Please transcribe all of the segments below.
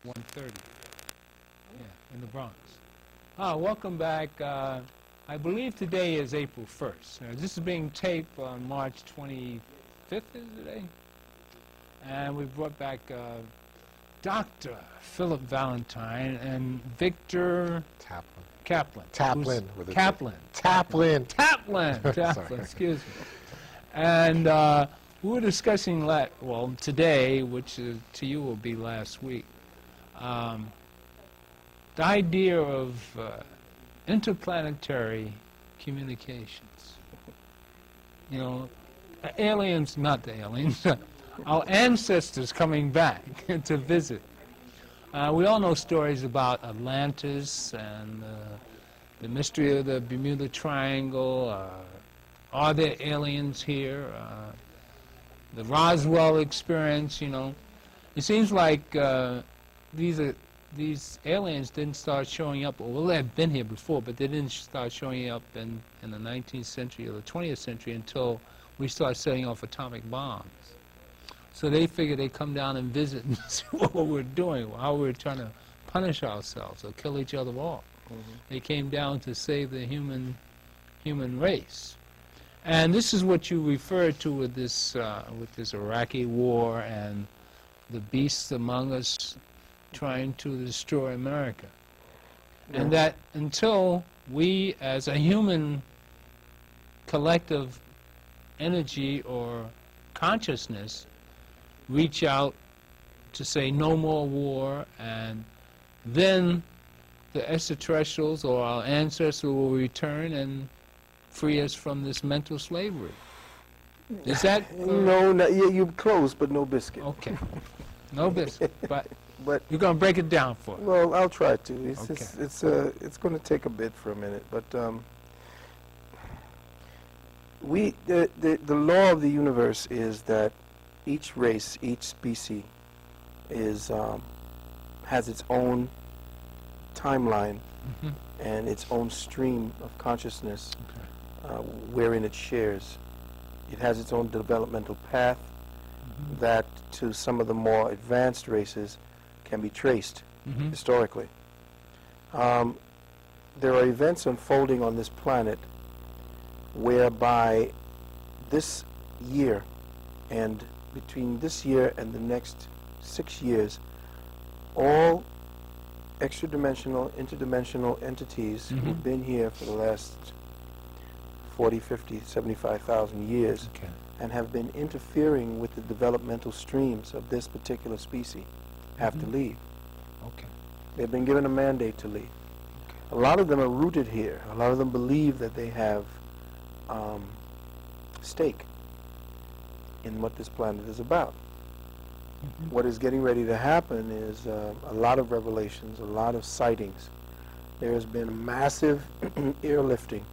1:30. Yeah, in the Bronx. Welcome back. I believe today is April 1st. This is being taped on March 25th, is today? And we brought back Dr. Philip Valentine and Victor Kaplan. Taplin. Taplin, excuse me. And we were discussing, today, which to you will be last week, the idea of interplanetary communications. You know, aliens, not the aliens, our ancestors coming back to visit. We all know stories about Atlantis and the mystery of the Bermuda Triangle. Are there aliens here? The Roswell experience, you know. It seems like these aliens didn't start showing up, well, they had been here before, but they didn't start showing up in the 19th century or the 20th century until we started setting off atomic bombs. So they figured they'd come down and visit and see what we're doing, how we're trying to punish ourselves or kill each other off. They came down to save the human race. And this is what you referred to with this Iraqi war and the beasts among us trying to destroy America. And that until we, as a human collective energy or consciousness, reach out to say no more war, and then the extraterrestrials or our ancestors will return and free us from this mental slavery. Is that... No, you're close, but no biscuit. Okay. No biscuit, but you're going to break it down for us. Well, I'll try to. It's going to take a bit for a minute, but the law of the universe is that each race, each species has its own timeline and its own stream of consciousness wherein it shares. It has its own developmental path that to some of the more advanced races can be traced historically. There are events unfolding on this planet whereby this year, and between this year and the next 6 years, all extra-dimensional, interdimensional entities who've been here for the last 40, 50, 75,000 years and have been interfering with the developmental streams of this particular species have to leave. They've been given a mandate to leave. A lot of them are rooted here. A lot of them believe that they have stake in what this planet is about. What is getting ready to happen is a lot of revelations, a lot of sightings. There has been a massive airlifting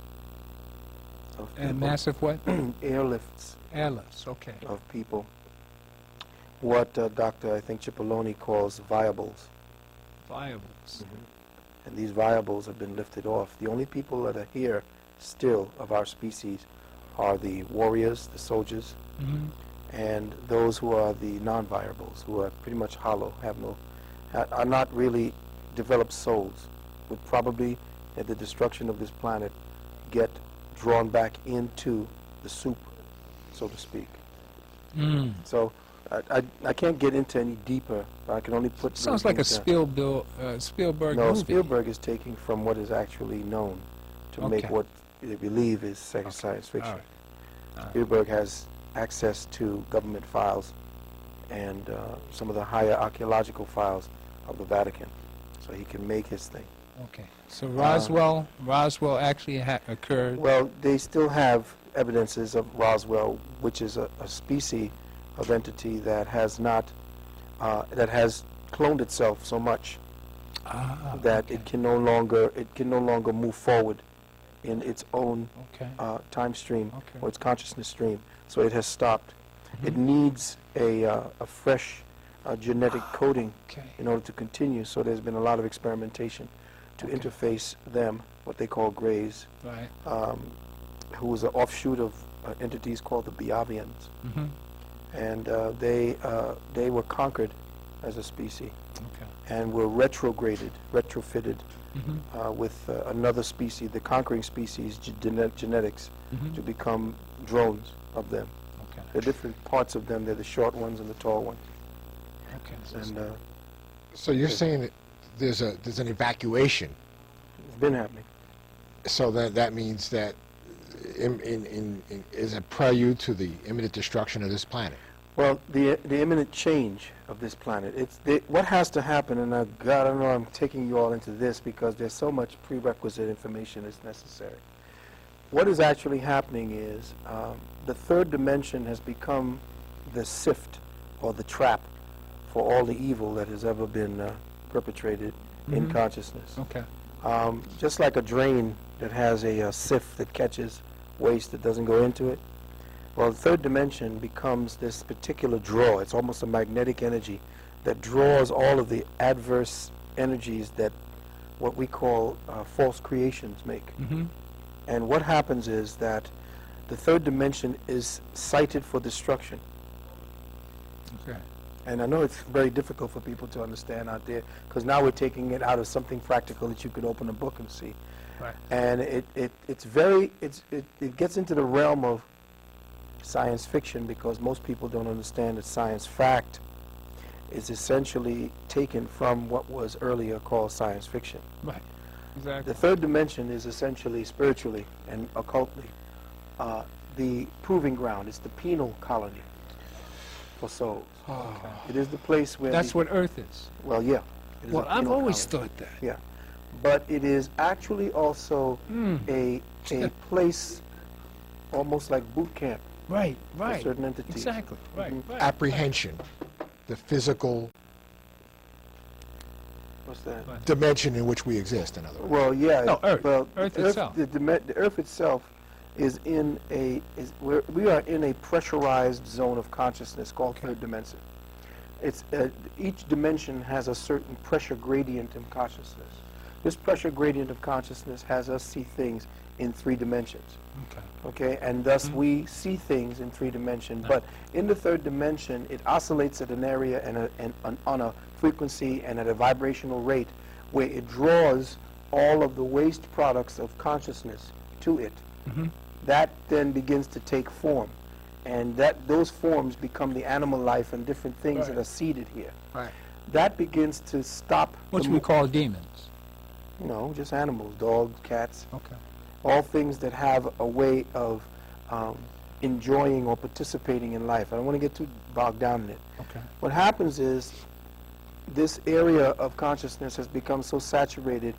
of people. And massive what? Airlifts. Airlifts, okay. Of people. What Dr. I think Cipollone calls viables. Viables. And these viables have been lifted off. The only people that are here still of our species are the warriors, the soldiers, and those who are the non-viables, who are pretty much hollow, are not really developed souls, would probably, at the destruction of this planet, get drawn back into the soup, so to speak. So I can't get into any deeper. I can only put... Sounds like a Spielberg No, movie. Spielberg is taking from what is actually known to make what they believe is science fiction. Spielberg has access to government files and some of the higher archaeological files of the Vatican, so he can make his thing. Okay. So Roswell actually occurred. Well, they still have evidences of Roswell, which is a species of entity that has not that has cloned itself so much that it can no longer move forward in its own time stream or its consciousness stream. So it has stopped. It needs a fresh genetic coding in order to continue. So there's been a lot of experimentation to interface them, what they call Greys, who was an offshoot of entities called the Biavians. And they were conquered as a species, Okay. and were retrofitted with another species, the conquering species genetics, to become drones of them. Okay. There are different parts of them. They're the short ones and the tall ones. Okay. And So you're saying that there's an evacuation. it's been happening. So that means that is a prelude to the imminent destruction of this planet. Well, the imminent change of this planet. What has to happen, and God, I know I'm taking you all into this because there's so much prerequisite information that's necessary. What is actually happening is the third dimension has become the sift or the trap for all the evil that has ever been perpetrated in consciousness. Okay. Just like a drain that has a sift that catches waste that doesn't go into it. Well, the third dimension becomes this particular draw. It's almost a magnetic energy that draws all of the adverse energies that what we call false creations make. And what happens is that the third dimension is sighted for destruction. Okay. And I know it's very difficult for people to understand out there because now we're taking it out of something practical that you could open a book and see. Right. And it gets into the realm of science fiction because most people don't understand that science fact is essentially taken from what was earlier called science fiction. Right. Exactly. The third dimension is essentially spiritually and occultly the proving ground. It's the penal colony for souls. Okay. It is the place where That's what Earth is. well, yeah. It is Well, a I've penal always colony. thought that. Yeah, but it is actually also a place almost like boot camp Right. for Right. certain entities. Exactly. Right. Right. Apprehension, the physical What's that? Right. dimension in which we exist, in other words. Well, yeah. No, Earth. Well, Earth itself. The Earth itself is we are in a pressurized zone of consciousness called third dimension. It's each dimension has a certain pressure gradient in consciousness. This pressure gradient of consciousness has us see things in 3 dimensions. Okay. Okay, and thus we see things in 3 dimensions. But in the third dimension, it oscillates at an area and on a frequency and at a vibrational rate where it draws all of the waste products of consciousness to it. That then begins to take form, and those forms become the animal life and different things that Right. are seeded here. Right. That begins to stop. Which we call demons. Just animals, dogs, cats. Okay. All things that have a way of enjoying or participating in life. I don't want to get too bogged down in it. Okay. What happens is this area of consciousness has become so saturated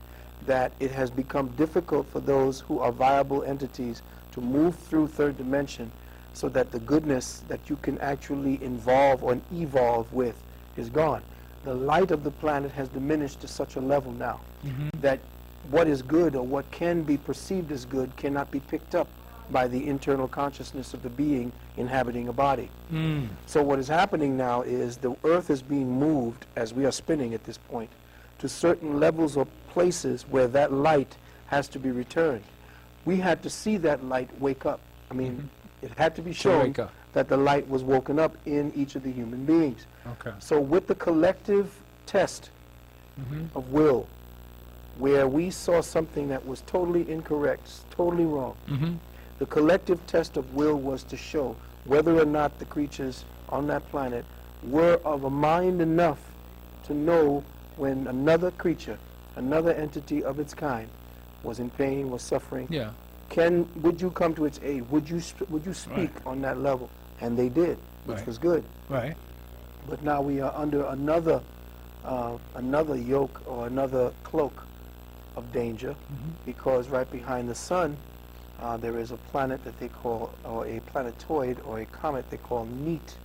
that it has become difficult for those who are viable entities to move through third dimension so that the goodness that you can actually involve or evolve with is gone. The light of the planet has diminished to such a level now that what is good or what can be perceived as good cannot be picked up by the internal consciousness of the being inhabiting a body. So what is happening now is the Earth is being moved, as we are spinning at this point, to certain levels or places where that light has to be returned. We had to see that light wake up. I mean, it had to be shown wake up. that the light was woken up in each of the human beings. Okay. So with the collective test of will, where we saw something that was totally incorrect, totally wrong, the collective test of will was to show whether or not the creatures on that planet were of a mind enough to know when another creature, another entity of its kind, was in pain, was suffering. Yeah. Would you come to its aid? Would you speak on that level? And they did, which Right. was good. Right. But now we are under another yoke or another cloak of danger, because right behind the sun there is a planet that they call, or a planetoid or a comet they call Neat.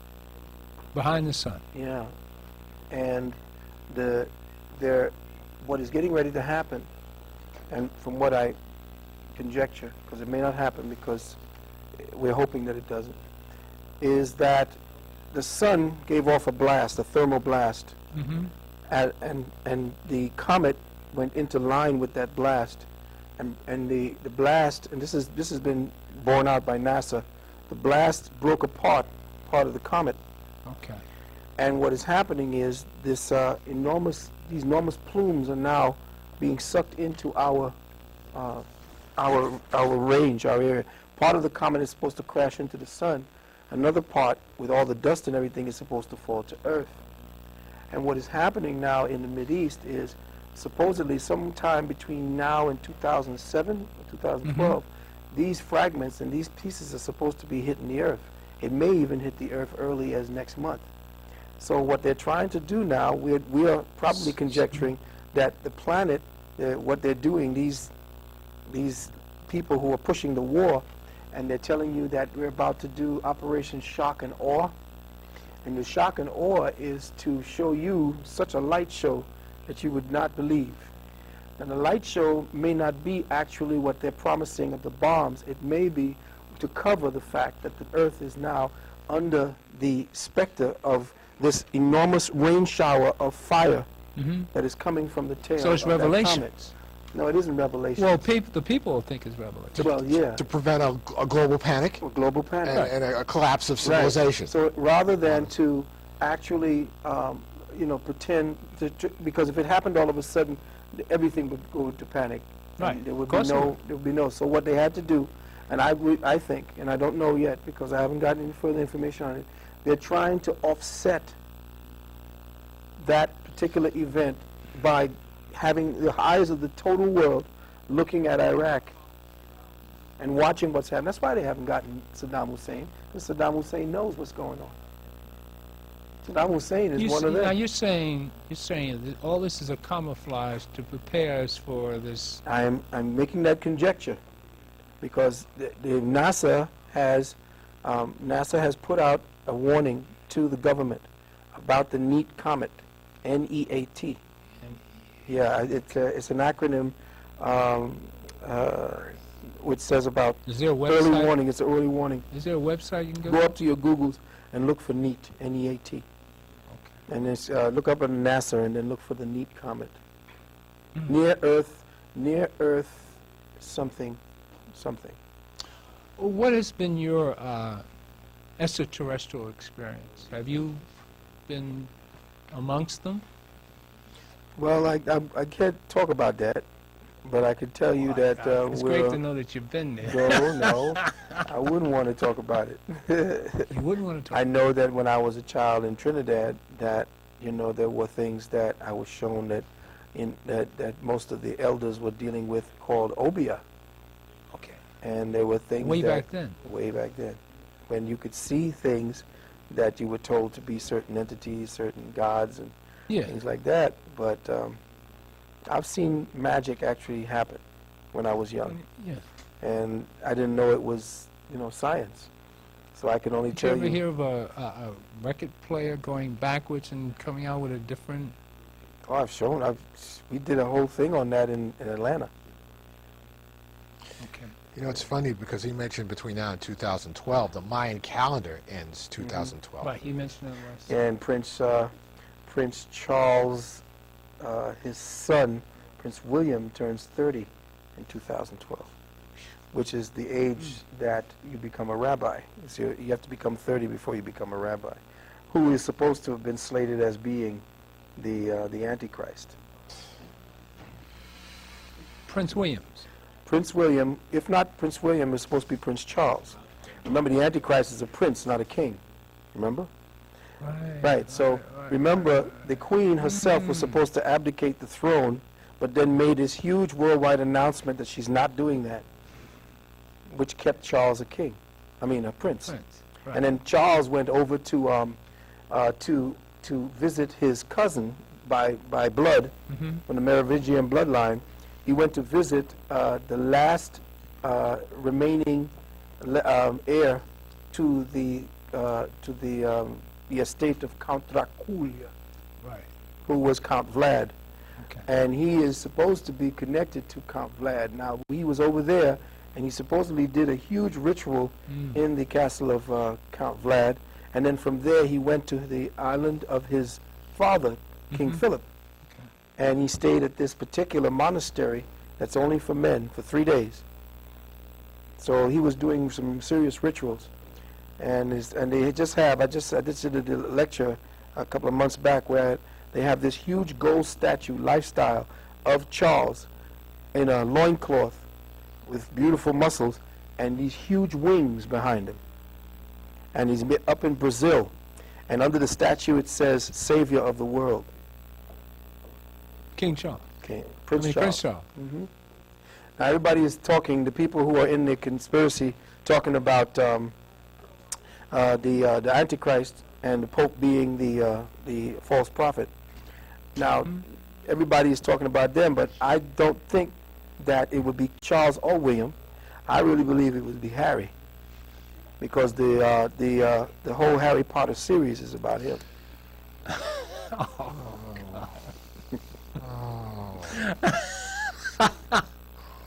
Behind the sun. Yeah, and what is getting ready to happen, and from what I conjecture, because it may not happen because we're hoping that it doesn't, is that the sun gave off a blast, a thermal blast, and the comet went into line with that blast, and the blast, and this has been borne out by NASA, the blast broke apart part of the comet, Okay. And what is happening is these enormous plumes are now being sucked into our range, our area. Part of the comet is supposed to crash into the sun. Another part, with all the dust and everything, is supposed to fall to Earth. And what is happening now in the Mideast is supposedly sometime between now and 2007 or 2012, these fragments and these pieces are supposed to be hitting the Earth. It may even hit the Earth early as next month. So what they're trying to do now, we are probably conjecturing that the planet, what they're doing, these people who are pushing the war, and they're telling you that we're about to do Operation Shock and Awe. And the shock and awe is to show you such a light show that you would not believe. And the light show may not be actually what they're promising of the bombs. It may be to cover the fact that the Earth is now under the specter of this enormous rain shower of fire that is coming from the tail. So it's of that Revelation. comet. No, it isn't Revelation. Well, the people think it's Revelation. Well, yeah. To prevent a global panic A global panic. and a collapse of Right. civilization. So rather than to actually, pretend because if it happened all of a sudden, everything would go into panic. Right. And there would Of be course it no. would. There would be no. So what they had to do, and I think, and I don't know yet because I haven't gotten any further information on it. They're trying to offset that particular event by having the eyes of the total world looking at Iraq and watching what's happening. That's why they haven't gotten Saddam Hussein, because Saddam Hussein knows what's going on. Saddam Hussein is one of them. Now you're saying that all this is a camouflage to prepare us for this. I'm making that conjecture because the NASA has put out a warning to the government about the NEAT comet, N-E-A-T. Yeah, it's an acronym which says about Is there a early website? warning. It's an early warning. Is there a website you can go Go to? up to your Googles and look for NEAT, N-E-A-T. Okay. And it's, look up at NASA and then look for the NEAT comet. Mhm. Near Earth, something. What has been your extraterrestrial experience? Have you been amongst them? Well, I can't talk about that, but I can tell you that It's great to know that you've been there. No, I wouldn't want to talk about it. You wouldn't want to talk. I know that when I was a child in Trinidad, that there were things that I was shown that that most of the elders were dealing with called obia, Okay. and there were things Way that, back then. way back then, when you could see things that you were told to be certain entities, certain gods, and Yeah. things like that. But I've seen magic actually happen when I was young, Yeah. and I didn't know it was science. So I can only Did you tell ever hear of a record player going backwards and coming out with a different? Oh, we did a whole thing on that in Atlanta. Okay. It's funny because he mentioned between now and 2012, the Mayan calendar ends 2012. Right. He mentioned that last. And Prince Charles, his son, Prince William, turns 30 in 2012, which is the age that you become a rabbi. So you have to become 30 before you become a rabbi, who is supposed to have been slated as being the Antichrist. Prince Williams. Prince William, if not Prince William, is supposed to be Prince Charles. Remember, the Antichrist is a prince, not a king. Remember? Right. So remember, the queen herself was supposed to abdicate the throne, but then made this huge worldwide announcement that she's not doing that, which kept Charles a king. I mean, a prince. Right. And then Charles went over to visit his cousin by blood, from the Merovingian bloodline. He went to visit the last remaining heir to the estate of Count Dracula, Right. who was Count Vlad. Okay. And he is supposed to be connected to Count Vlad. Now, he was over there, and he supposedly did a huge ritual in the castle of Count Vlad. And then from there, he went to the island of his father, King Philip. And he stayed at this particular monastery that's only for men for 3 days. So he was doing some serious rituals. And they just have, I just did a lecture a couple of months back where they have this huge gold statue lifestyle of Charles in a loincloth with beautiful muscles and these huge wings behind him. And he's up in Brazil. And under the statue it says, Savior of the World. King Charles. Okay. I Prince mean, Charles. Prince Charles. Now everybody is talking, the people who are in the conspiracy, talking about the Antichrist and the Pope being the false prophet. Now, everybody is talking about them, but I don't think that it would be Charles or William. I really believe it would be Harry, because the whole Harry Potter series is about him.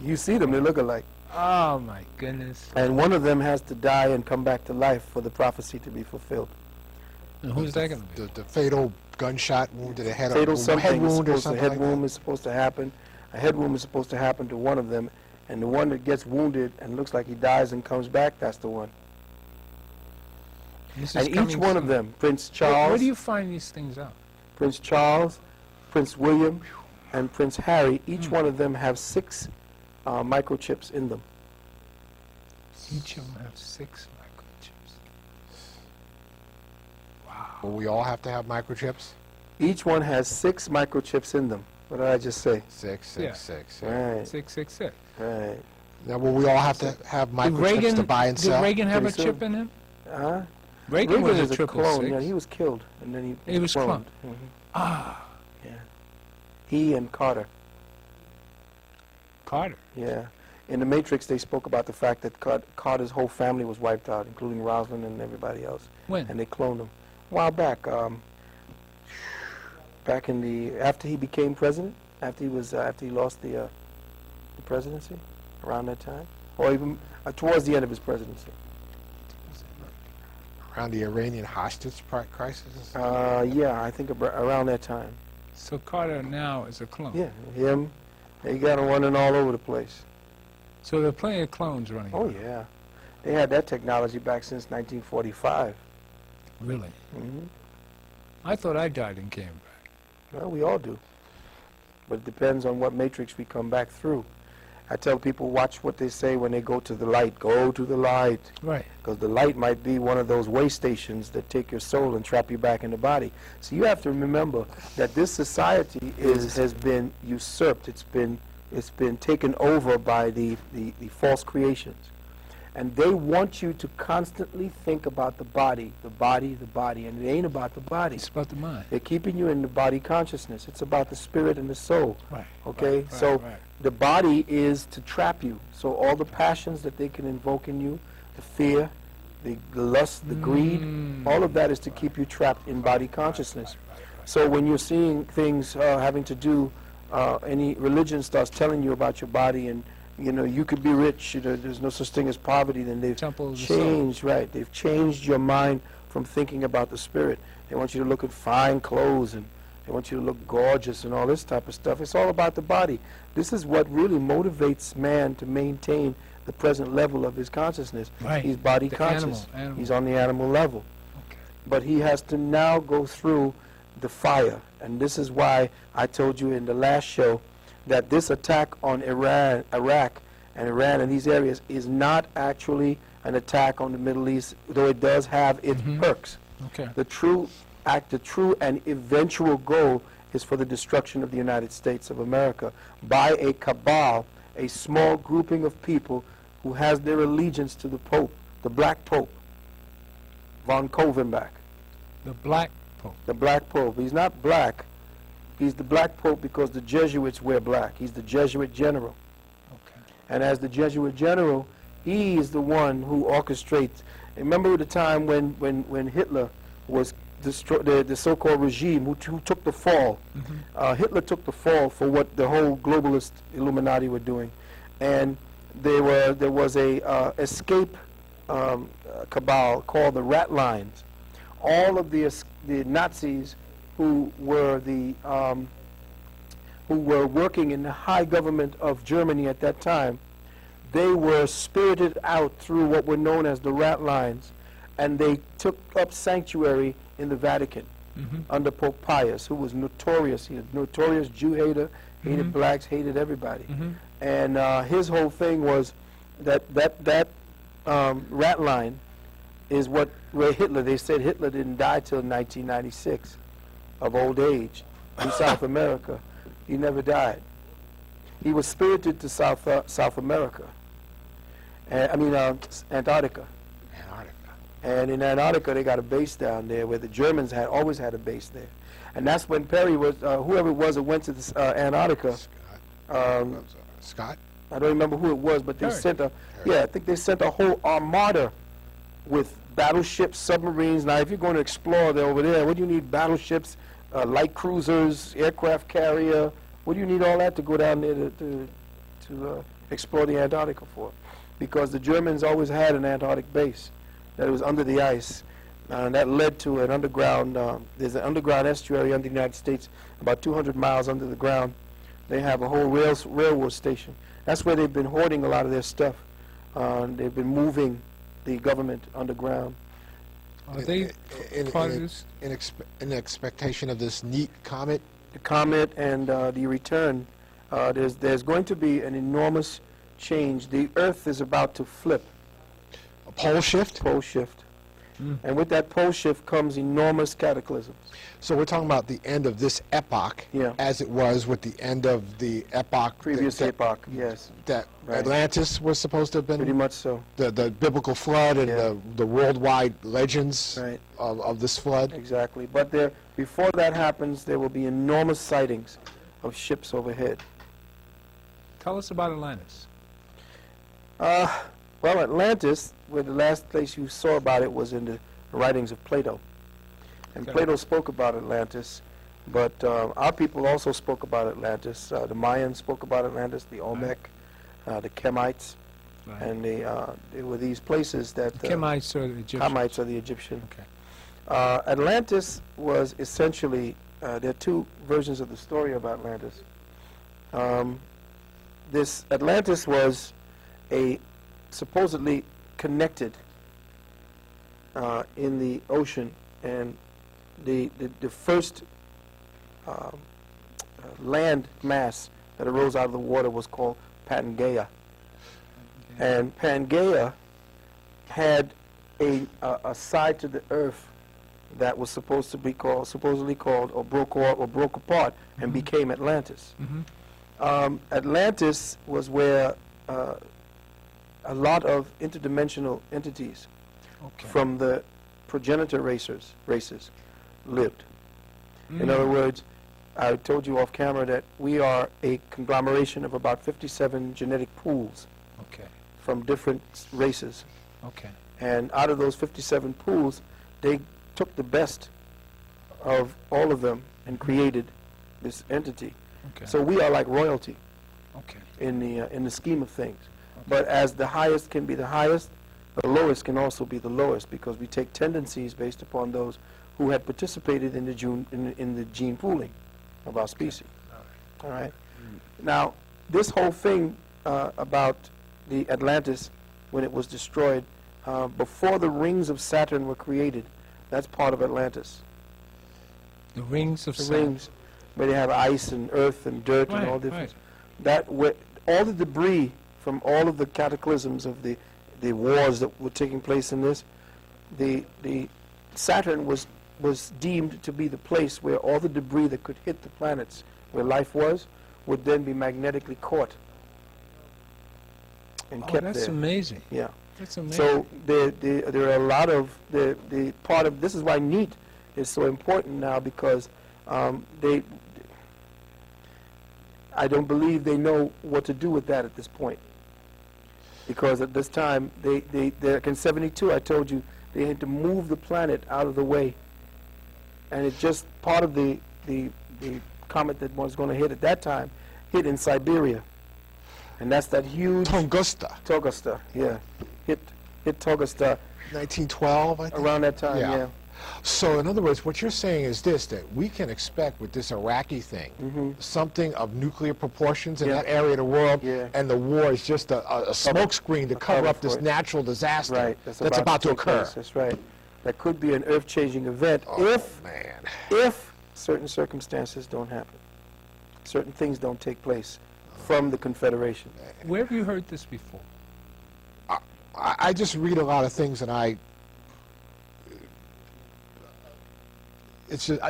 You see them, they look alike. Oh, my goodness. And one of them has to die and come back to life for the prophecy to be fulfilled. And who's that going to be? The fatal gunshot wound to the head, Fatal head something is wound or supposed to, something head like wound that? is supposed to happen. A head wound is supposed to happen to one of them, and the one that gets wounded and looks like he dies and comes back, that's the one. This is And each coming one of soon. them, Prince Where Charles, do you find these things out? Prince Charles, Prince William, and Prince Harry, each one of them have 6 microchips in them. Each of them have 6 microchips. Wow. Will we all have to have microchips? Each one has 6 microchips in them. What did I just say? 666. Right, 666. right. Now, will we all have to have Did microchips to buy and did sell? Reagan have a Pretty chip soon. in him? Huh? Reagan was is a triple clone. 6. Yeah, he was killed, and then He was cloned. Mhm. Ah, Yeah. He and Carter. Carter. Yeah. In The Matrix, they spoke about the fact that Carter's whole family was wiped out, including Rosalind and everybody else, When? and they cloned him. A while back, back in after he became president, after he lost the presidency, around that time, or even towards the end of his presidency. Around the Iranian hostage crisis? Yeah, I think around that time. So Carter now is a clone. Yeah, him. They got him running all over the place. So there are plenty of clones running Oh around. yeah, they had that technology back since 1945. Really? hmm I thought I died and came back. Well, we all do, but it depends on what matrix we come back through. I tell people, watch what they say when they go to the light. Go to the light, Right. because the light might be one of those way stations that take your soul and trap you back in the body. So you have to remember that this society has been usurped. It's been taken over by the false creations. And they want you to constantly think about the body, the body, the body, and it ain't about the body. It's about the mind. They're keeping you in the body consciousness. It's about the spirit and the soul. Right. Okay? Right, So right. the body is to trap you. So all the passions that they can invoke in you, the fear, the lust, the greed, all of that is to keep you trapped in body consciousness. So when you're seeing things having to do, any religion starts telling you about your body and, you know, you could be rich, you know, there's no such thing as poverty, then they've Temple of the soul. changed, right, they've changed your mind from thinking about the spirit. They want you to look at fine clothes and they want you to look gorgeous and all this type of stuff. It's all about the body. This is what really motivates man to maintain the present level of his consciousness. Right. He's body The conscious. animal. He's on the animal level. Okay. But he has to now go through the fire. And this is why I told you in the last show that this attack on Iraq and these areas is not actually an attack on the Middle East, though it does have its perks. Okay. The true and eventual goal is for the destruction of the United States of America by a cabal, a small grouping of people who has their allegiance to the Pope, the Black Pope, von Kovenbach. The Black Pope. The Black Pope. He's not black. He's the Black Pope because the Jesuits wear black. He's the Jesuit general. Okay. And as the Jesuit general, he is the one who orchestrates. Remember the time when Hitler was the so-called regime who took the fall. Hitler took the fall for what the whole globalist Illuminati were doing. And there was a escape cabal called the Rat Lines. All of the Nazis who were working in the high government of Germany at that time, they were spirited out through what were known as the Rat Lines, and they took up sanctuary in the Vatican. under Pope Pius, who was notorious. He was a notorious Jew hater, hated blacks, hated everybody. And his whole thing was that rat line is where Hitler, they said Hitler didn't die till 1996 of old age in South America. He never died. He was spirited to South America. Antarctica. And in Antarctica, they got a base down there where the Germans always had a base there. And that's when Perry was, whoever it was that went to Antarctica. Scott? I don't remember who it was, but they Perry. sent I think they sent a whole armada with battleships, submarines. Now, if you're going to explore over there, what do you need? Battleships, light cruisers, aircraft carrier. What do you need all that to go down there to explore the Antarctica for? Because the Germans always had an Antarctic base that was under the ice. And that led to an underground, there's an underground estuary under the United States, about 200 miles under the ground. They have a whole railroad station. That's where they've been hoarding a lot of their stuff. They've been moving the government underground. Are they part of this? In expectation of this neat comet? The comet and the return, there's going to be an enormous change. The Earth is about to flip. A pole shift? Pole shift. And with that pole shift comes enormous cataclysms. So we're talking about the end of this epoch, Yeah. as it was with the end of the epoch. Previous epoch, yes. That Right. Atlantis was supposed to have Pretty been much so. the biblical flood and Yeah. the worldwide legends Right. of this flood. Exactly. But before that happens, there will be enormous sightings of ships overhead. Tell us about Atlantis. Well, Atlantis, where the last place you saw about it was in the writings of Plato. And Okay. Plato spoke about Atlantis, but our people also spoke about Atlantis. The Mayans spoke about Atlantis, the Olmec, the Kemites, Right. and there were these places that... The Kemites or the Egyptians? Kemites are the Egyptian. Okay. Atlantis was essentially, there are two versions of the story of Atlantis. This Atlantis was supposedly connected in the ocean, and the first land mass that arose out of the water was called Pangaea. And Pangaea had a side to the earth that was supposedly called or broke apart and became Atlantis. Atlantis was where a lot of interdimensional entities Okay. from the progenitor races lived. In other words, I told you off camera that we are a conglomeration of about 57 genetic pools Okay. from different races. Okay. And out of those 57 pools, they took the best of all of them and created this entity. Okay. So we are like royalty Okay. in the scheme of things. But as the highest can be the highest, the lowest can also be the lowest, because we take tendencies based upon those who had participated in the gene pooling of our species. All right. Now, this whole thing about the Atlantis, when it was destroyed, before the rings of Saturn were created, that's part of Atlantis. The rings of The Saturn. rings, where they have ice and earth and dirt and all different. Right. All the debris from all of the cataclysms of the wars that were taking place in this, the Saturn was deemed to be the place where all the debris that could hit the planets where life was would then be magnetically caught and Oh, kept that's there. amazing. Yeah. That's amazing. So there are a lot of the part of this is why NEAT is so important now, because I don't believe they know what to do with that at this point. Because at this time, they're in 72, I told you, they had to move the planet out of the way. And it just, part of the comet that was going to hit at that time, hit in Siberia. And that's that huge... Tunguska, Tunguska, yeah. Hit Tunguska 1912, I think. around that time, yeah. So in other words, what you're saying is this, that we can expect with this Iraqi thing, something of nuclear proportions in Yeah. that area of the world, Yeah. and the war is just a smokescreen to cover cover up this for it. natural disaster Right. that's about to take occur. place. That's right. that could be an earth-changing event Man. if certain circumstances don't happen. Certain things don't take place from the Confederation. Where have you heard this before? I just read a lot of things, and I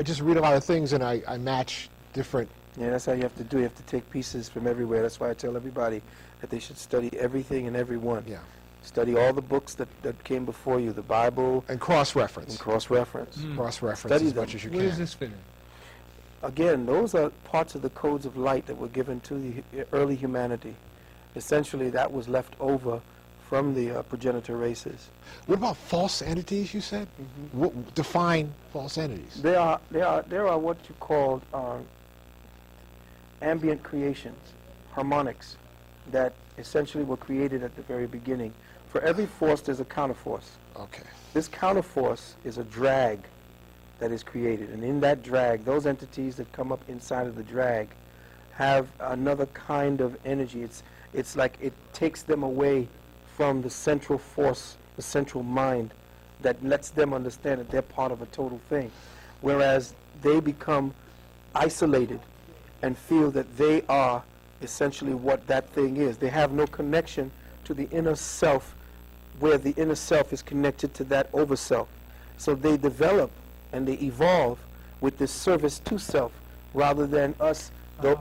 just read a lot of things, and I match different. Yeah, that's how you have to do. You have to take pieces from everywhere. That's why I tell everybody that they should study everything and everyone. Yeah. Study all the books that came before you, the Bible, And cross-reference. and cross-reference. Cross-reference Study as them. much as you Where does can. this fit in? Again, those are parts of the codes of light that were given to the early humanity. Essentially, that was left over from the progenitor races. What about false entities, you said? What, define false entities. There are what you call ambient creations, harmonics, that essentially were created at the very beginning. For every force, there's a counterforce. Okay. This counterforce is a drag that is created, and in that drag, those entities that come up inside of the drag have another kind of energy. It's like it takes them away from the central force, the central mind, that lets them understand that they're part of a total thing, whereas they become isolated and feel that they are essentially what that thing is. They have no connection to the inner self, where the inner self is connected to that overself. So they develop and they evolve with this service to self, rather than us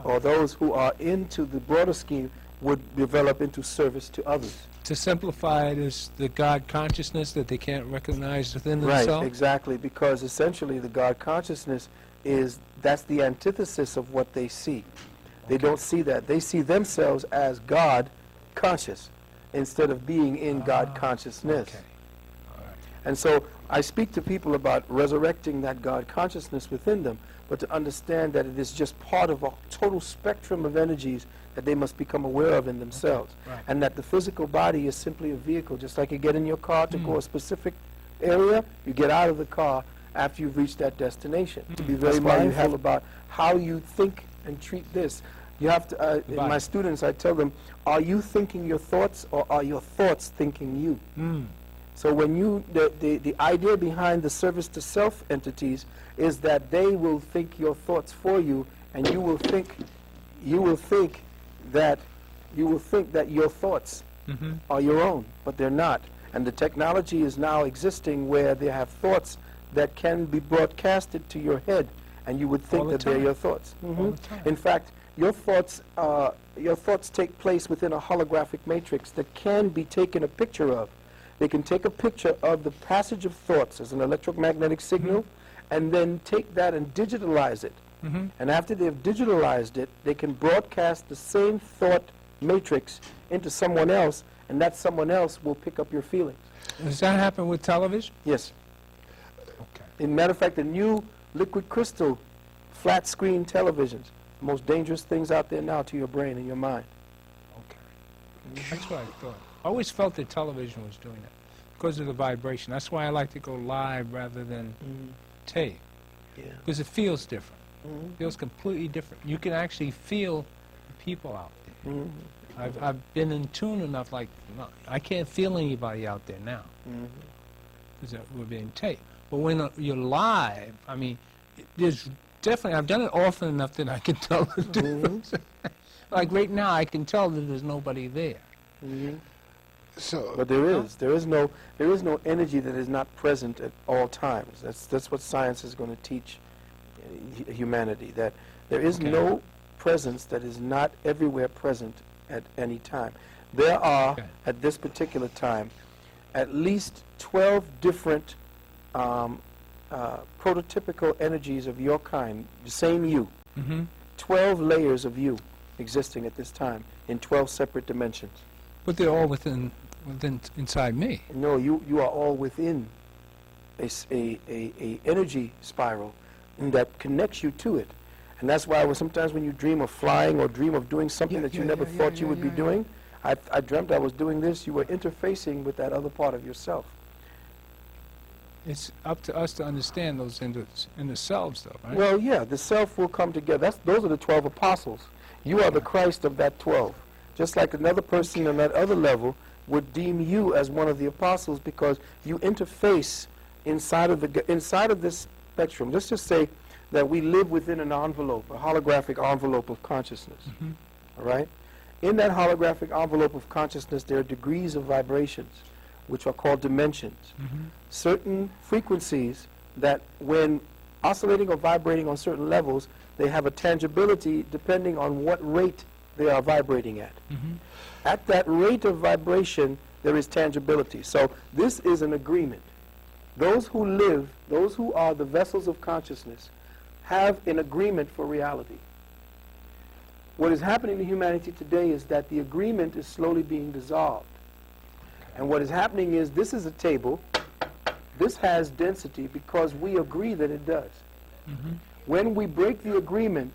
or those who are into the broader scheme would develop into service to others. To simplify it, is the God consciousness that they can't recognize within Right, themselves? exactly, because essentially the God consciousness that's the antithesis of what they see. They don't see that. They see themselves as God conscious instead of being in God consciousness. Okay. All right. And so I speak to people about resurrecting that God consciousness within them, but to understand that it is just part of a total spectrum of energies that they must become aware of in themselves. Right. And that the physical body is simply a vehicle. Just like you get in your car to go a specific area, you get out of the car after you've reached that destination. To be very That's why you mindful have- about how you think and treat this. You have to, in body. my students, I tell them, are you thinking your thoughts, or are your thoughts thinking you? So when the idea behind the service to self entities is that they will think your thoughts for you, and you will think that your thoughts are your own, but they're not. And the technology is now existing where they have thoughts that can be broadcasted to your head, and you would think All the that they're time. your thoughts. All the time. In fact, your thoughts take place within a holographic matrix that can be taken a picture of. They can take a picture of the passage of thoughts as an electromagnetic signal, and then take that and digitalize it. And after they've digitalized it, they can broadcast the same thought matrix into someone else, and that someone else will pick up your feelings. Does that happen with television? Yes. Okay. As a matter of fact, the new liquid crystal flat screen televisions, the most dangerous things out there now to your brain and your mind. Okay. That's what I thought. I always felt that television was doing that because of the vibration. That's why I like to go live rather than tape, Yeah. because it feels different. It feels completely different. You can actually feel the people out there. I've been in tune enough, like, no, I can't feel anybody out there now because we're being taped. But when you're live, I mean, there's definitely, I've done it often enough that I can tell the difference. Like right now, I can tell that there's nobody there. So, But there is no energy that is not present at all times. That's what science is going to teach humanity, that there is Okay. no presence that is not everywhere present at any time. There are, Okay. at this particular time, at least 12 different prototypical energies of your kind, the same you, 12 layers of you existing at this time in 12 separate dimensions. But they're all within inside me. No, you are all within a energy spiral that connects you to it. And that's why sometimes when you dream of flying or dream of doing something that you never thought you would be doing, I dreamt I was doing this, you were interfacing with that other part of yourself. It's up to us to understand those inner selves, though, right? Well, yeah, the self will come together. Those are the 12 apostles. You are the Christ of that 12. Just like another person on that other level would deem you as one of the apostles because you interface inside of this spectrum, let's just say that we live within an envelope, a holographic envelope of consciousness. All right? In that holographic envelope of consciousness, there are degrees of vibrations, which are called dimensions. Certain frequencies that, when oscillating or vibrating on certain levels, they have a tangibility depending on what rate they are vibrating at. At that rate of vibration, there is tangibility. So this is an agreement. Those who live, those who are the vessels of consciousness, have an agreement for reality. What is happening to humanity today is that the agreement is slowly being dissolved. And what is happening is, this is a table. This has density because we agree that it does. When we break the agreement,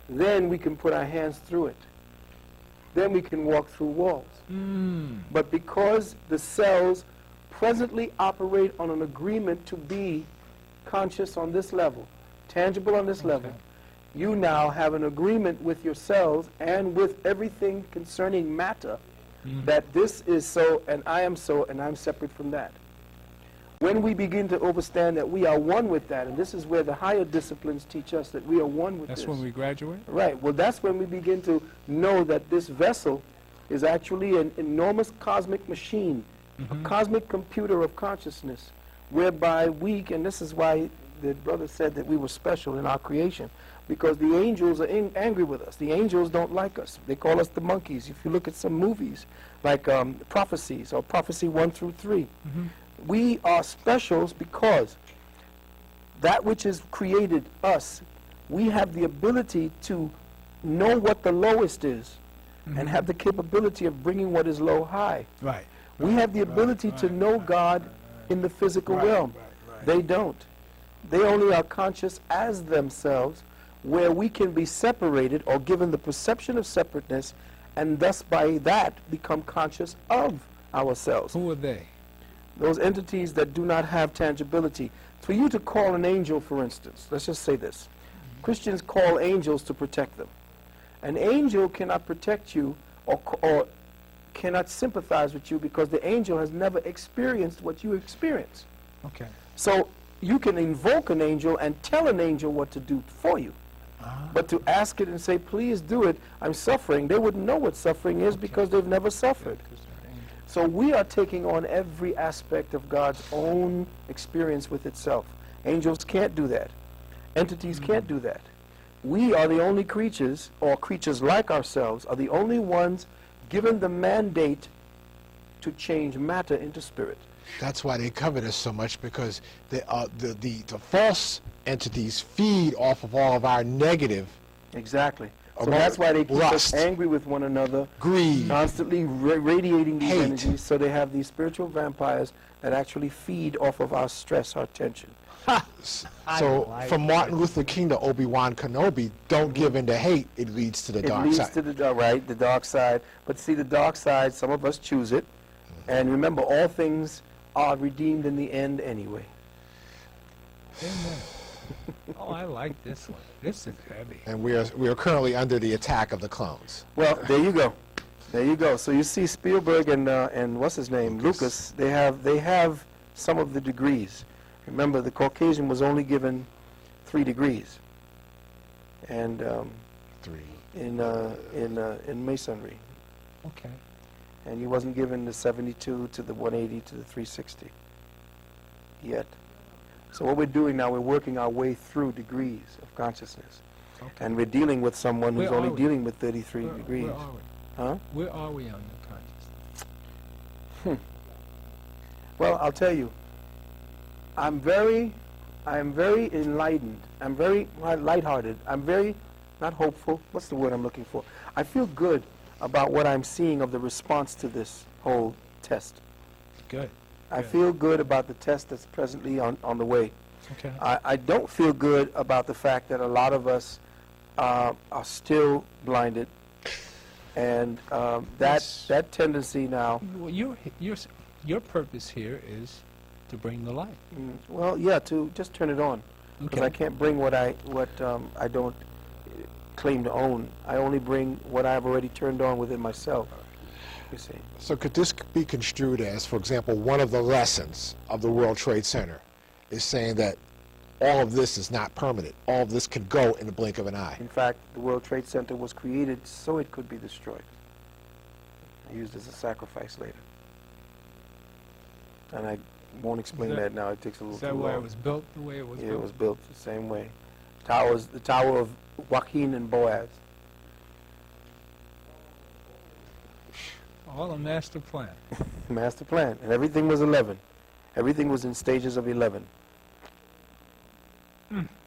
then we can put our hands through it. Then we can walk through walls. But because the cells presently operate on an agreement to be conscious on this level, tangible on this level, you now have an agreement with your cells and with everything concerning matter, that this is so and I am so and I'm separate from that. When we begin to understand that we are one with that, and this is where the higher disciplines teach us that we are one with this. That's when we graduate? Right. Well, that's when we begin to know that this vessel is actually an enormous cosmic machine, a cosmic computer of consciousness, whereby we, and this is why the brother said that we were special in our creation, because the angels are angry with us. The angels don't like us. They call us the monkeys. If you look at some movies, like Prophecies or Prophecy 1 through 3, we are specials because that which has created us, we have the ability to know what the lowest is and have the capability of bringing what is low high. Right. We have the ability to know God in the physical realm. They don't. They only are conscious as themselves, where we can be separated or given the perception of separateness, and thus by that become conscious of ourselves. Who are they? Those entities that do not have tangibility. For you to call an angel, for instance, let's just say this. Christians call angels to protect them. An angel cannot protect you or cannot sympathize with you because the angel has never experienced what you experience. Okay. So you can invoke an angel and tell an angel what to do for you. But to ask it and say, please do it, I'm suffering, they wouldn't know what suffering is because they've never suffered. So we are taking on every aspect of God's own experience with itself. Angels can't do that. Entities can't do that. We are the only creatures, or creatures like ourselves, are the only ones given the mandate to change matter into spirit. That's why they covet us so much, because the false entities feed off of all of our negative. Exactly. So that's why they keep lust, us angry with one another, greed, constantly radiating these hate. energies. So they have these spiritual vampires that actually feed off of our stress, our tension. So from Martin Luther King to Obi-Wan Kenobi, don't give in to hate, it leads to the dark It side. leads to the dark side. But see, the dark side, some of us choose it. And remember, all things are redeemed in the end anyway. Amen. Oh, I like this one. This is heavy. And we are currently under the attack of the clones. Well, there you go. There you go. So you see Spielberg and what's his name? Lucas, they have some of the degrees. Remember, the Caucasian was only given 3 degrees. And 3. in Masonry. Okay. And he wasn't given the 72 to the 180 to the 360 yet. So what we're doing now, we're working our way through degrees of consciousness. Okay. And we're dealing with someone who's Where only are we? dealing with 33 degrees. Where are we? Huh? Where are we on the consciousness? Well, I'll tell you, I'm very enlightened. I'm very lighthearted. I'm very, not hopeful. What's the word I'm looking for? I feel good about what I'm seeing of the response to this whole test. Good. I feel good about the test that's presently on the way. Okay. I don't feel good about the fact that a lot of us are still blinded, and that tendency now. Well, your purpose here is to bring the light. Well, yeah, to just turn it on, because Okay. I can't bring what I don't claim to own. I only bring what I've already turned on within myself. You see. So could this be construed as, for example, one of the lessons of the World Trade Center is saying that all of this is not permanent. All of this could go in the blink of an eye. In fact, the World Trade Center was created so it could be destroyed, used as a sacrifice later. And I won't explain that now. It takes a little Is too that long. why it was built the way it was Yeah, built? it was built the same way. The Tower of Joaquin and Boaz. All a master plan. Master plan. And everything was 11. Everything was in stages of 11.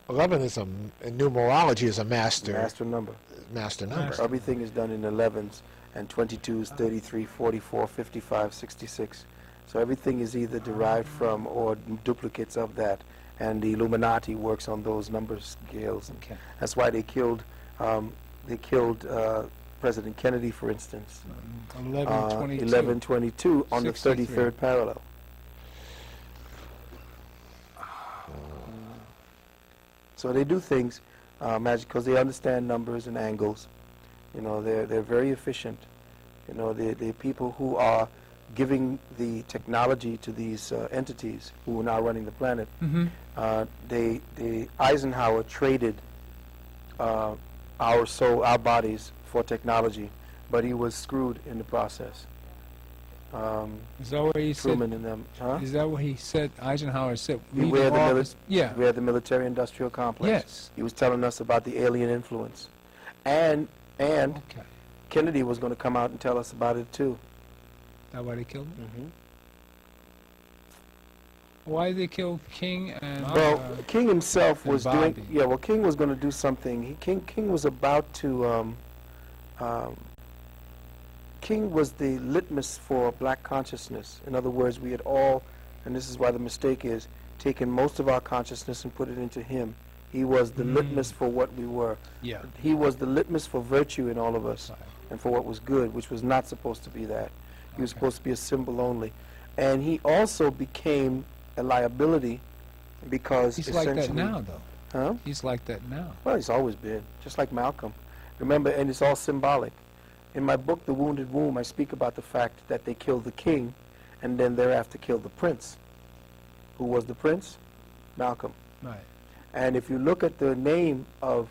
11 is in numerology is a master Number. number. Everything is done in 11s and 22s, 33, 44, 55, 66. So everything is either derived from or duplicates of that. And the Illuminati works on those number scales. Okay. That's why they killed President Kennedy, for instance. 1122. 1122 on the 63. 33rd parallel. So they do things, magic, because they understand numbers and angles. You know, they're very efficient. You know, they're people who are giving the technology to these entities who are now running the planet. Eisenhower traded our bodies for technology, but he was screwed in the process. Is that what he Truman said? and them, huh? Is that what he said? Eisenhower said. Beware leave the office- Yeah. Beware the military-industrial complex. Yes. He was telling us about the alien influence, and Okay. Kennedy was going to come out and tell us about it too. That why they killed him? Mm-hmm. Why did they kill King and? Well, King himself and was Bobby. doing. Yeah, well, King was going to do something. King was about to. King was the litmus for black consciousness. In other words, we had all, and this is why the mistake is, taken most of our consciousness and put it into him. He was the litmus for what we were. Yeah. He was the litmus for virtue in all of us, Right. and for what was good, which was not supposed to be that. He was Okay. supposed to be a symbol only. And he also became a liability because He's like that essentially- now, though. Huh? He's like that now. Well, he's always been, just like Malcolm. Remember, and it's all symbolic. In my book, The Wounded Womb, I speak about the fact that they killed the king and then thereafter killed the prince. Who was the prince? Malcolm. Right. And if you look at the name of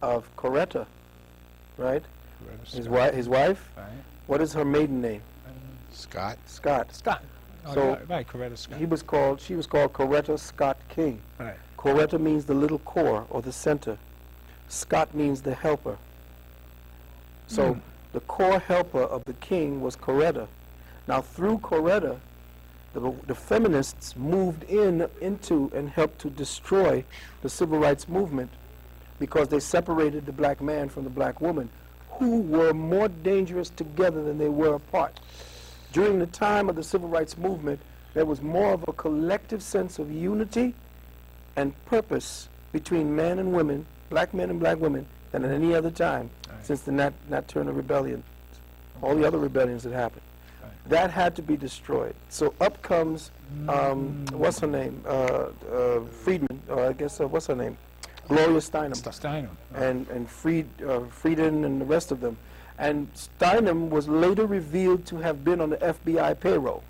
Coretta, right? His wife, Right. what is her maiden name? Scott. Scott. Scott. Oh, So, right, Coretta Scott. She was called Coretta Scott King. Right. Coretta means the little core or the center. Scott means the helper. So the core helper of the king was Coretta. Now through Coretta, the feminists moved into and helped to destroy the civil rights movement because they separated the black man from the black woman, who were more dangerous together than they were apart. During the time of the civil rights movement, there was more of a collective sense of unity and purpose between men and women, black men and black women, than at any other time since the Nat Turner Rebellion, all the other rebellions that happened. That had to be destroyed. So up comes, what's her name? Friedman, or I guess, what's her name? Gloria Steinem. Steinem. And Frieden and the rest of them. And Steinem was later revealed to have been on the FBI payroll.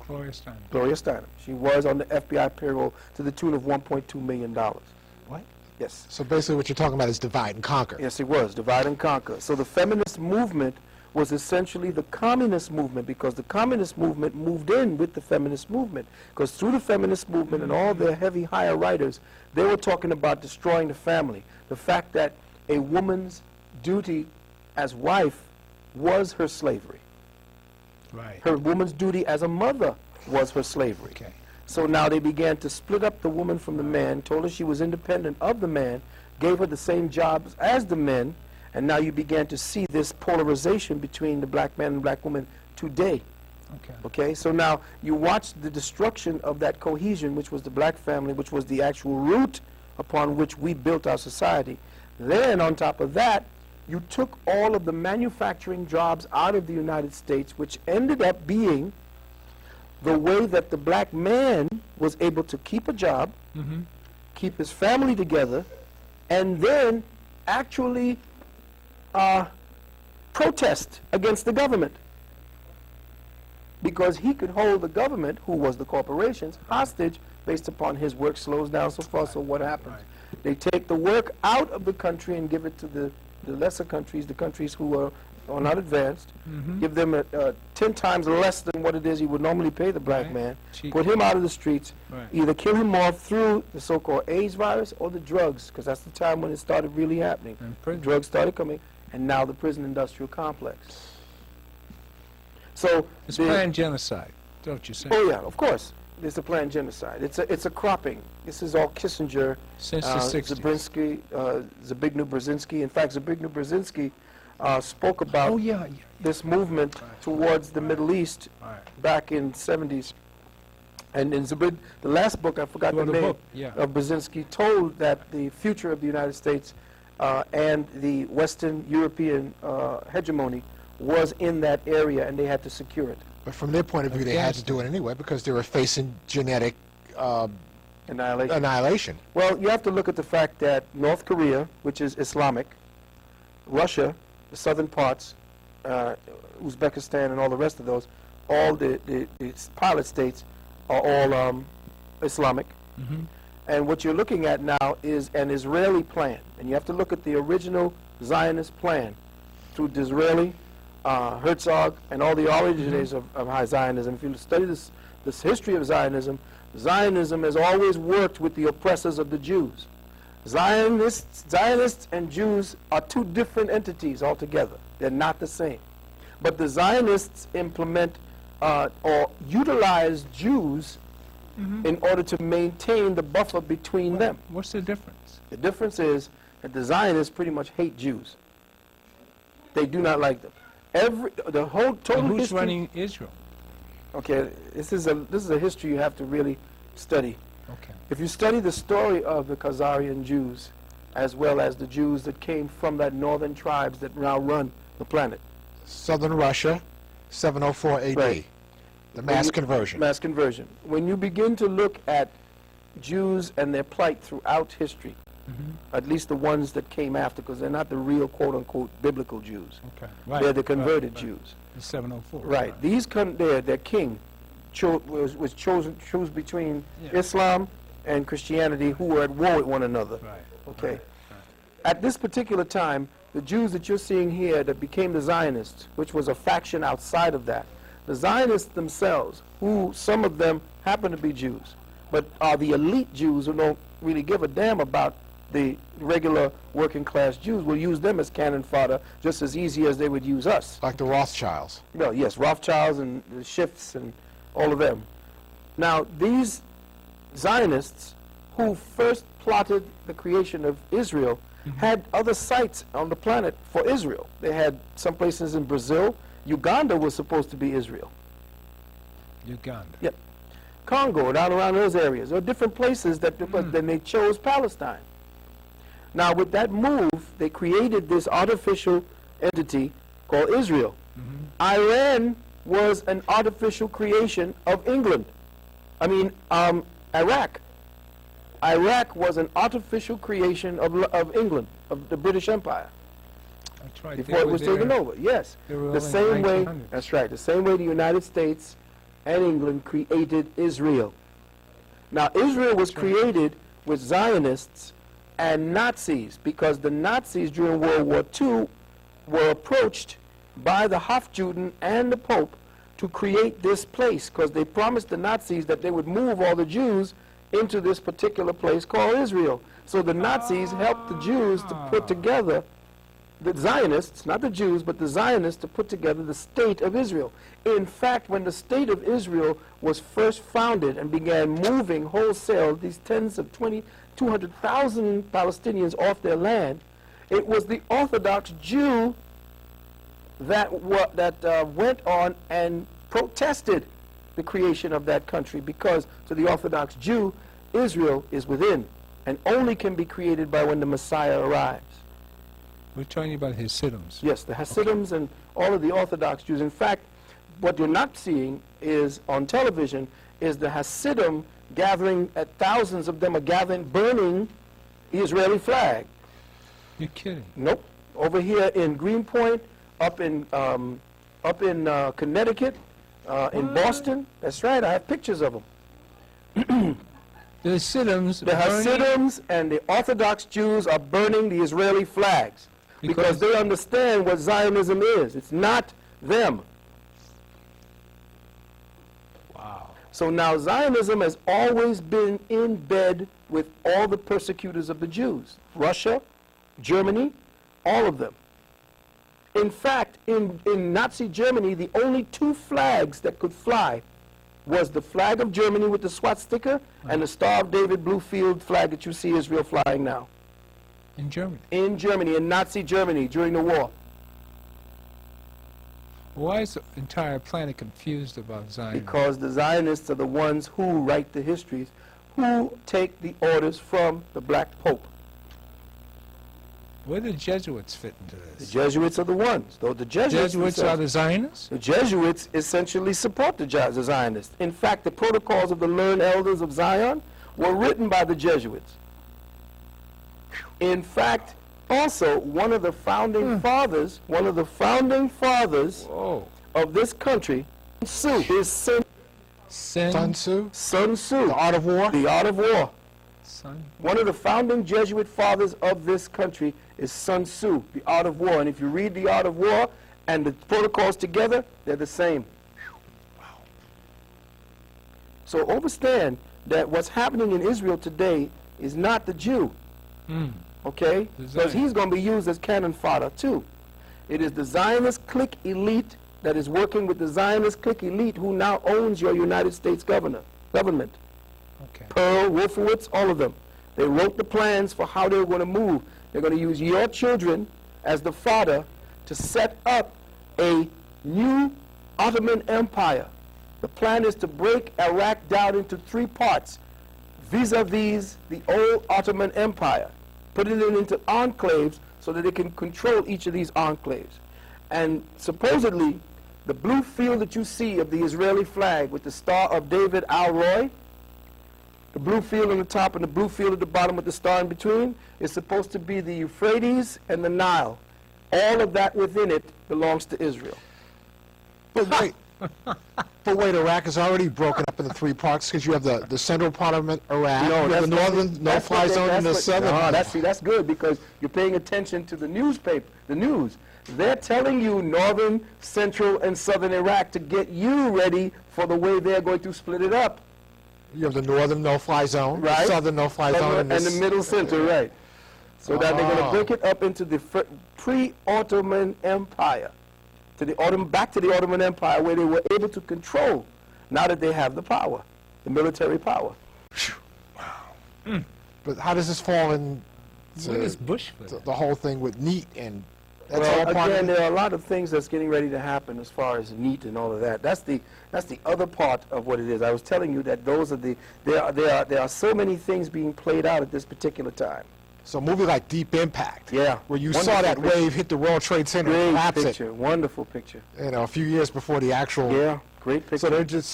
Gloria Steinem. Gloria Steinem. She was on the FBI payroll to the tune of $1.2 million. What? Yes. So basically what you're talking about is divide and conquer. Yes, it was. Divide and conquer. So the feminist movement was essentially the communist movement, because the communist movement moved in with the feminist movement. Because through the feminist movement and all their heavy higher writers, they were talking about destroying the family. The fact that a woman's duty as wife was her slavery. Right. Her woman's duty as a mother was her slavery. Okay. So now they began to split up the woman from the man, told her she was independent of the man, gave her the same jobs as the men, and now you began to see this polarization between the black man and black woman today. Okay. Okay, so now you watch the destruction of that cohesion, which was the black family, which was the actual root upon which we built our society. Then on top of that, you took all of the manufacturing jobs out of the United States, which ended up being the way that the black man was able to keep a job, keep his family together, and then actually protest against the government. because he could hold the government, who was the corporations, hostage based upon his work slows down so far. So what happens? They take the work out of the country and give it to the lesser countries, the countries who are not advanced, give them 10 times less than what it is you would normally pay the black Right. man, Cheap. put him out of the streets, Right. either kill him off through the so-called AIDS virus or the drugs, because that's the time when it started really happening. And The prison. drugs started coming, and now the prison industrial complex. So, It's the- planned genocide, don't you say? oh yeah, of course, it's a planned genocide. It's a cropping. This is all Kissinger, Since the 60s. Zbigniew Brzezinski. In fact, Zbigniew Brzezinski spoke about Oh, yeah. this movement towards the Middle East Right. back in 70s. And in the last book, I forgot the Wrote a name book, yeah. of Brzezinski, told that the future of the United States and the Western European hegemony was in that area, and they had to secure it. But from their point of view, they had to do it anyway because they were facing genetic Annihilation. annihilation. Well, you have to look at the fact that North Korea, which is Islamic, Russia, the southern parts, Uzbekistan and all the rest of those, all the pilot states are all Islamic. Mhm. And what you're looking at now is an Israeli plan. And you have to look at the original Zionist plan through Disraeli, Herzog, and all the originators of high Zionism. If you study this history of Zionism, Zionism has always worked with the oppressors of the Jews. Zionists and Jews are two different entities altogether. They're not the same. But the Zionists implement or utilize Jews in order to maintain the buffer between them. What's the difference? The difference is that the Zionists pretty much hate Jews. They do not like them. The whole And total who's history. running Israel? Okay, this is a history you have to really study. Okay. If you study the story of the Khazarian Jews, as well as the Jews that came from that northern tribes that now run the planet, Southern Russia, 704 AD. Right. The mass you- conversion. mass conversion. When you begin to look at Jews and their plight throughout history, at least the ones that came after, because they're not the real quote-unquote biblical Jews. Okay. Right. They're the converted right, right. Jews. The 704. Right. These their king was chose between Yeah. Islam and Christianity, who were at war with one another. Right. Okay. Right. At this particular time, the Jews that you're seeing here that became the Zionists, which was a faction outside of that, the Zionists themselves, who some of them happen to be Jews, but are the elite Jews who don't really give a damn about the regular working class Jews, will use them as cannon fodder just as easy as they would use us. Like the Rothschilds. Well, yes, Rothschilds and the Schiffs and all of them. Now, these Zionists who first plotted the creation of Israel had other sites on the planet for Israel. They had some places in Brazil. Uganda was supposed to be Israel. Uganda. Yep. Congo, down around those areas. There are different places but then they chose Palestine. Now, with that move, they created this artificial entity called Israel. Iran was an artificial creation of England. Iraq. Iraq was an artificial creation of England, of the British Empire, That's right. before it was taken over. Yes. they were all The in the same way, 1900s. that's right, the same way the United States and England created Israel. Now, Israel was created with Zionists and Nazis because the Nazis during World War II were approached by the Hofjuden and the Pope to create this place because they promised the Nazis that they would move all the Jews into this particular place called Israel. So the Nazis helped the Jews to put together, the Zionists, not the Jews, but the Zionists to put together the state of Israel. In fact, when the state of Israel was first founded and began moving wholesale these tens of 200,000 Palestinians off their land, it was the Orthodox Jew that went on and protested the creation of that country because to the Orthodox Jew, Israel is within and only can be created by when the Messiah arrives. We're talking about Hasidims. Yes, the Hasidims and all of the Orthodox Jews. In fact, what you're not seeing is on television is the Hasidim gathering, thousands of them are gathering, burning the Israeli flag. You're kidding. Nope. Over here in Greenpoint, up in Connecticut, In Boston. That's right. I have pictures of them. The Hasidims The burning Hasidims and the Orthodox Jews are burning the Israeli flags because they understand what Zionism is. It's not them. Wow. So now Zionism has always been in bed with all the persecutors of the Jews. Russia, Germany, all of them. In fact, in Nazi Germany, the only two flags that could fly was the flag of Germany with the swastika and the Star of David blue field flag that you see Israel flying now. In Germany. In Germany, in Nazi Germany during the war. Why is the entire planet confused about Zionism? Because the Zionists are the ones who write the histories, who take the orders from the Black Pope. Where do the Jesuits fit into The this? Jesuits are the ones. Though the Jesuits Jesuits are the Zionists? The Jesuits essentially support the Zionists. In fact, the protocols of the learned elders of Zion were written by the Jesuits. In fact, also, one of the founding fathers Whoa. of this country, Sun Tzu, is Sun Tzu, Sun Tzu, The Art of War. The Art of War. Son. One of the founding Jesuit fathers of this country is Sun Tzu, The Art of War. And if you read The Art of War and the protocols together, they're the same. So understand that what's happening in Israel today is not the Jew, okay? The Because Zionist. he's going to be used as cannon fodder too. It is the Zionist clique elite that is working with the Zionist clique elite who now owns your United States government. Okay. Pearl, Wolfowitz, all of them. They wrote the plans for how they were going to move. They're going to use your children as the fodder to set up a new Ottoman Empire. The plan is to break Iraq down into 3 parts vis-a-vis the old Ottoman Empire, putting it into enclaves so that they can control each of these enclaves. And supposedly, the blue field that you see of the Israeli flag with the Star of David Al Roy, the blue field on the top and the blue field at the bottom with the star in between, is supposed to be the Euphrates and the Nile. All of that within it belongs to Israel. But wait, but wait, Iraq is already broken up into 3 parts because you have the central part of Iraq, you have the northern no-fly zone, and the southern. No, that's good because you're paying attention to the newspaper, the news. They're telling you northern, central, and southern Iraq to get you ready for the way they're going to split it up. You have the northern no-fly zone, Right. the southern no-fly zone, And the middle center, right. So that they're going to Oh. break it up into the pre-Ottoman Empire, back to the Ottoman Empire where they were able to control, now that they have the power, the military power. But how does this fall in Where does Bush fit? the whole thing with NEAT and that's Well, all part again, of there are a lot of things that's getting ready to happen as far as NEAT and all of that. That's the other part of what it is. I was telling you that those are there are so many things being played out at this particular time. So a movie like Deep Impact, Yeah. where you Wonderful saw that picture. wave hit the World Trade Center and Great collapse picture, wonderful picture. it, a few years before the actual. Yeah, great picture. So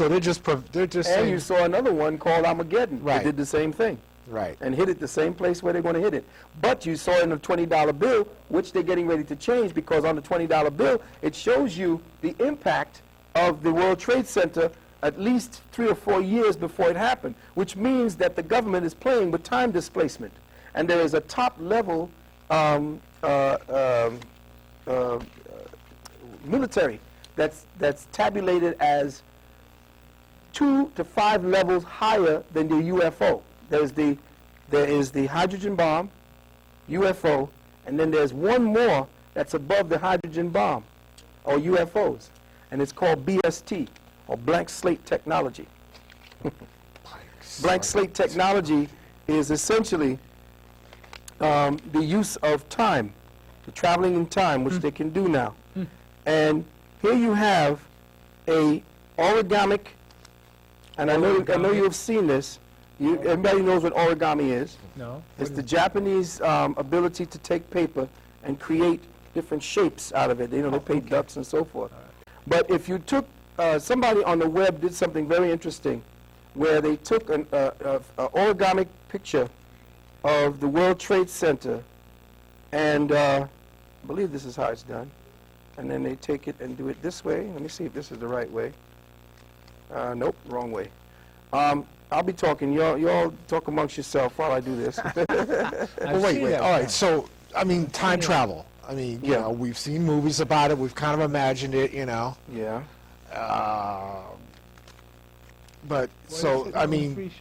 they're just and saying, you saw another one called Armageddon. Right. They did the same thing. right. And hit it the same place where they're going to hit it. But you saw in the $20 bill, which they're getting ready to change, because on the $20 bill, it shows you the impact of the World Trade Center at least 3 or 4 years before it happened, which means that the government is playing with time displacement. And there is a top-level military that's tabulated as 2 to 5 levels higher than the UFO. There is the hydrogen bomb, UFO, and then there's one more that's above the hydrogen bomb, or UFOs, and it's called BST, or blank slate technology. Blank slate technology is essentially the use of time, the traveling in time, which they can do now. And here you have a origamic, and I know you have seen this. Everybody knows what origami is. No. It's the Japanese ability to take paper and create different shapes out of it. They paint ducks and so forth. But if you took, somebody on the web did something very interesting, where they took an origami picture of the World Trade Center, and I believe this is how it's done. And then they take it and do it this way. Let me see if this is the right way. Nope, wrong way. I'll be talking. Y'all talk amongst yourself while I do this. Well, wait. All right. So, I mean, time travel. I mean, you Yeah. know, we've seen movies about it. We've kind of imagined it, you know. Yeah. But, so, I mean,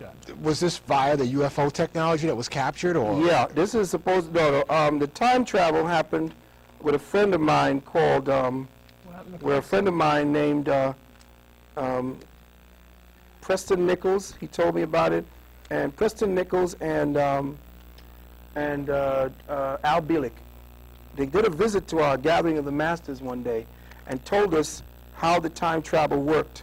was this via the UFO technology that was captured, or? Yeah, this is supposed no, the time travel happened with a friend of mine called, where a friend of mine named Preston Nichols, he told me about it, and Preston Nichols and Al Bielek, they did a visit to our Gathering of the Masters one day and told us how the time travel worked.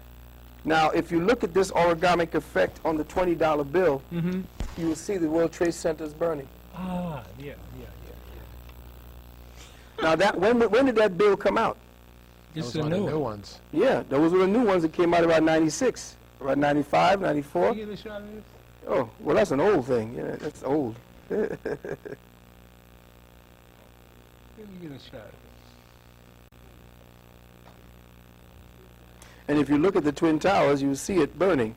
Now, if you look at this origamic effect on the $20 bill, you will see the World Trade Center is burning. Ah, yeah. Now, when did that bill come out? It's Those a are the new new one. ones. Yeah, those were the new ones that came out about 96, about 95, 94. Can you get a shot of this? Oh, well, that's an old thing. Yeah, that's old. Can you get a shot of this? And if you look at the Twin Towers, you see it burning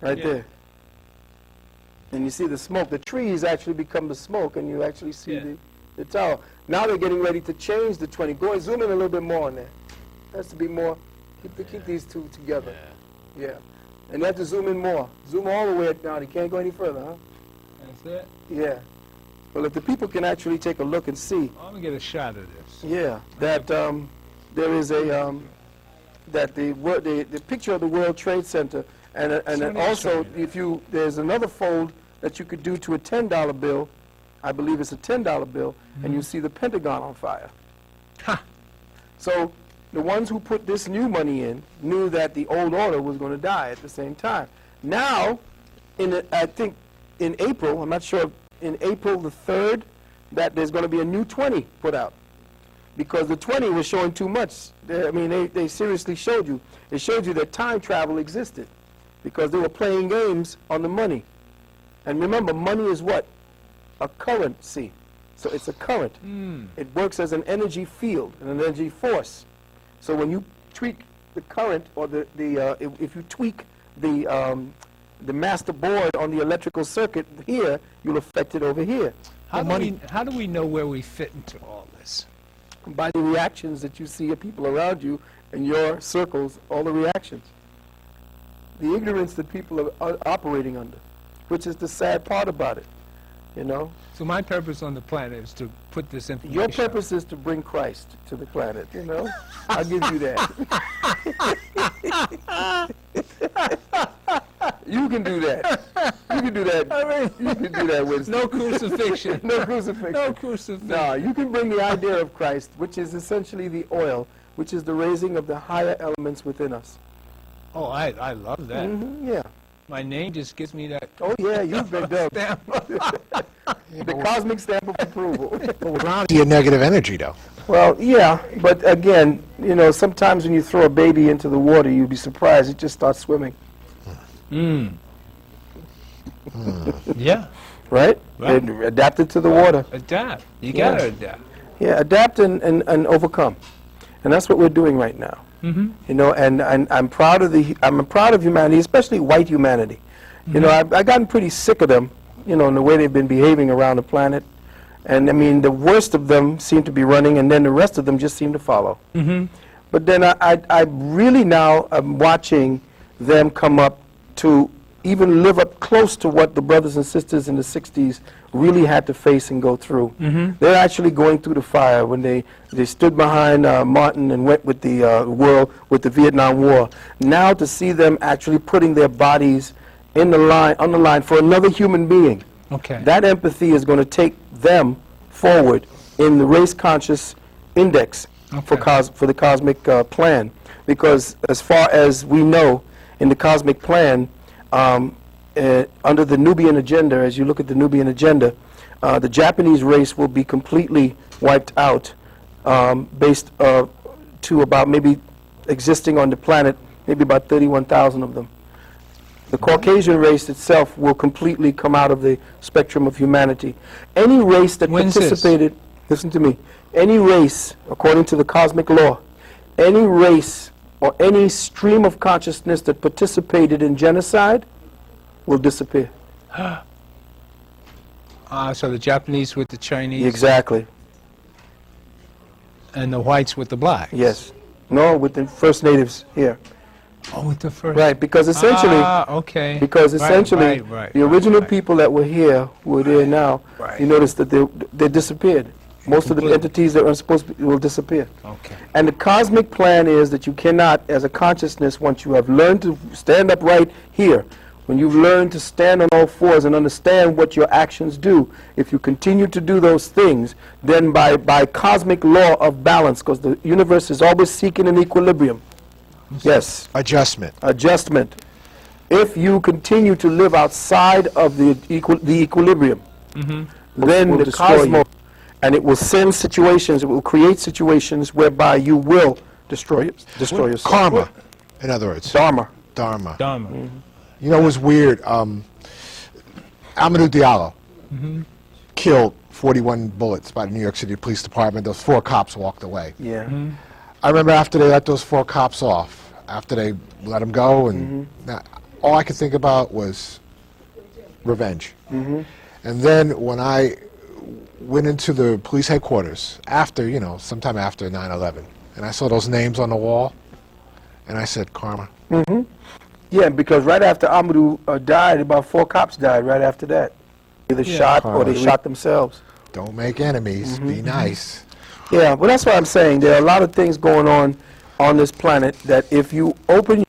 right Yeah. there. And you see the smoke. The trees actually become the smoke, and you actually see Yeah. the tower. Now they're getting ready to change the 20. Go and zoom in a little bit more on that. Has to be more. Keep these two together. Yeah. And you have to zoom in more. Zoom all the way down. You can't go any further, huh? That's it? Yeah. Well, if the people can actually take a look and see, I'm going to get a shot of this. yeah, that there is a that the picture of the World Trade Center, and then Somebody also showed me that. there's another fold that you could do to a $10 bill. I believe it's a $10 bill, and you see the Pentagon on fire. Ha! So the ones who put this new money in knew that the old order was going to die at the same time. Now, I think in April, I'm not sure, in April the 3rd, that there's going to be a new 20 put out. Because the 20 was showing too much. They seriously showed you. It showed you that time travel existed because they were playing games on the money. And remember, money is what? A currency. So it's a current. It works as an energy field, an energy force. So when you tweak the current, or if you tweak the master board on the electrical circuit here, you'll affect it over here. How do we know where we fit into all this? By the reactions that you see of people around you in your circles, all the reactions. The ignorance that people are operating under, which is the sad part about it, you know? So my purpose on the planet is to put this information. Your purpose is to bring Christ to the planet, you know? I'll give you that. You can do that. You can do that. You can do that, Winston. No crucifixion. No crucifixion. No crucifixion. No, you can bring the idea of Christ, which is essentially the oil, which is the raising of the higher elements within us. Oh, I love that. Yeah. My name just gives me that. Oh, yeah, you've been dubbed. The cosmic stamp of approval. But we're grounded your negative energy, though. Well, yeah, but again, you know, sometimes when you throw a baby into the water, you'd be surprised. It just starts swimming. Yeah. Right? Right. And adapt it to the water. Adapt. You Yeah. gotta adapt. Yeah, adapt and overcome. And that's what we're doing right now. Mm-hmm. You know, and I'm proud of humanity, especially white humanity. You know, I've gotten pretty sick of them, you know, in the way they've been behaving around the planet. And I mean, the worst of them seem to be running, and then the rest of them just seem to follow. But then I really now am watching them come up to even live up close to what the brothers and sisters in the 60s really had to face and go through. They're actually going through the fire when they stood behind Martin and went with the world, with the Vietnam War. Now to see them actually putting their bodies on the line for another human being, Okay. that empathy is going to take them forward in the race-conscious index for the cosmic plan. Because as far as we know, in the cosmic plan, under the Nubian agenda, as you look at the Nubian agenda, the Japanese race will be completely wiped out, based to about maybe existing on the planet, maybe about 31,000 of them. The Caucasian race itself will completely come out of the spectrum of humanity. Any race that When's this? participated, listen to me, any race, according to the cosmic law, any race or any stream of consciousness that participated in genocide will disappear. So the Japanese with the Chinese Exactly. and the whites with the blacks. Yes. No, with the First Natives here. Oh, with the first. Right, because essentially, Okay. because Right, essentially, right, the original right. people that were here, who are there now, Right. you notice that they disappeared. Most of the Completely. entities that are supposed to be will disappear. Okay. And the cosmic plan is that you cannot, as a consciousness, once you have learned to stand upright here, when you've learned to stand on all fours and understand what your actions do, if you continue to do those things, then by cosmic law of balance, because the universe is always seeking an equilibrium. Yes, Adjustment. adjustment. If you continue to live outside of the equilibrium, then Will the destroy cosmos, and it will send situations, it will create situations whereby you will destroy yourself. Karma, in other words. Dharma. Dharma. Dharma. You know, it was weird. Amadou Diallo killed 41 bullets by the New York City Police Department. Those 4 cops walked away. Yeah. I remember after they let those 4 cops off, after they let them go, and now, all I could think about was revenge. And then when I went into the police headquarters after, you know, sometime after 9/11, and I saw those names on the wall, and I said, karma. Yeah, because right after Amadou died, about 4 cops died right after that. Either shot or they shot themselves. Don't make enemies. Be nice. Yeah, well, that's what I'm saying. There are a lot of things going on this planet that if you open